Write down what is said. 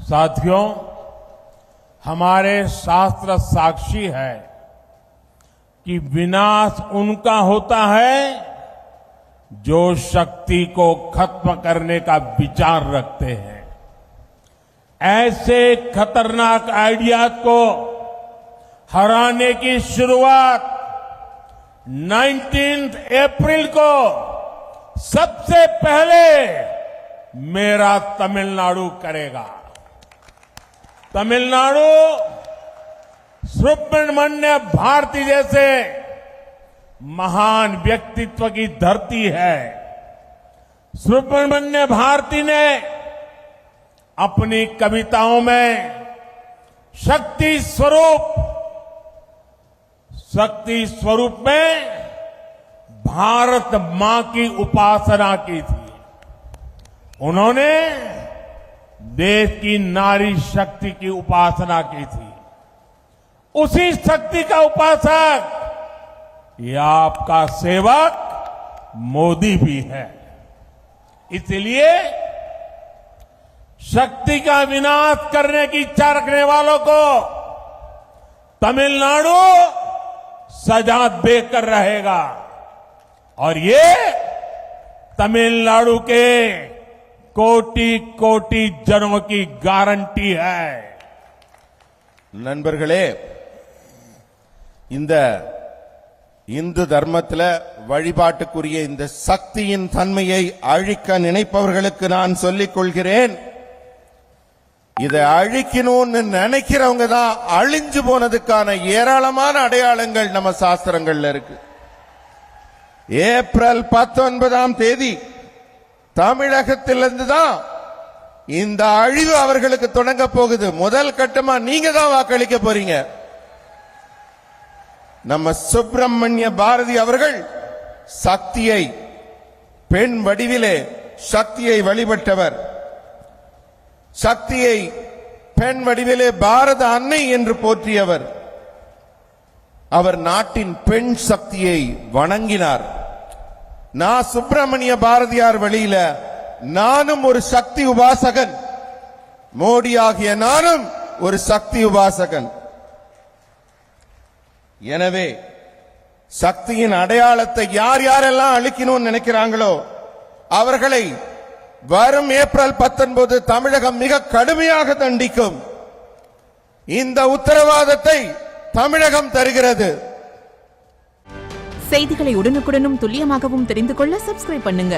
साथियों, हमारे शास्त्र साक्षी है कि विनाश उनका होता है जो शक्ति को खत्म करने का विचार रखते हैं। ऐसे खतरनाक आइडियाज को हराने की शुरुआत 19 अप्रैल को सबसे पहले मेरा तमिलनाडु करेगा। तमिलनाडु सुब्रमण्य भारती जैसे महान व्यक्तित्व की धरती है। सुब्रमण्य भारती ने अपनी कविताओं में शक्ति स्वरूप में भारत मां की उपासना की थी। उन्होंने देश की नारी शक्ति की उपासना की थी। उसी शक्ति का उपासक ये आपका सेवक मोदी भी है। इसलिए शक्ति का विनाश करने की इच्छा रखने वालों को तमिलनाडु सजा देकर रहेगा और ये तमिलनाडु के कोटि कोटि जनों की गारंटी है। நண்பர்களே, இந்த இந்து தர்மத்தில் வழிபாட்டுக்குரிய இந்த சக்தியின் தன்மையை அழிக்க நினைப்பவர்களுக்கு நான் சொல்லிக் கொள்கிறேன், இதை அழிக்கணும்னு நினைக்கிறவங்க தான் அழிஞ்சு போனதுக்கான ஏராளமான அடையாளங்கள் நம்ம சாஸ்திரங்கள்ல இருக்கு. ஏப்ரல் 19ஆம் தேதி தமிழகத்திலிருந்து தான் இந்த அழிவு அவர்களுக்கு தொடங்க போகுது. முதல் கட்டமா நீங்க தான் வாக்களிக்க போறீங்க. நம்ம சுப்பிரமணிய பாரதி அவர்கள் சக்தியை பெண் வடிவிலே சக்தியை வழிபட்டவர். சக்தியை பெண் வடிவிலே பாரத அன்னை என்று போற்றியவர். அவர் நாட்டின் பெண் சக்தியை வணங்கினார். நான் சுப்பிரமணிய பாரதியார் வழியில நானும் ஒரு சக்தி உபாசகன், மோடி ஆகிய நானும் ஒரு சக்தி உபாசகன். எனவே சக்தியின் அடையாளத்தை யார் யாரெல்லாம் அழிக்கணும்னு நினைக்கிறாங்களோ அவர்களை வரும் ஏப்ரல் 19 தமிழகம் மிக கடுமையாக தண்டிக்கும். இந்த உத்தரவாதத்தை தமிழகம் தருகிறது. செய்திகளை உடனுக்குடனும் துல்லியமாகவும் தெரிந்து கொள்ள சப்ஸ்கிரைப் பண்ணுங்க.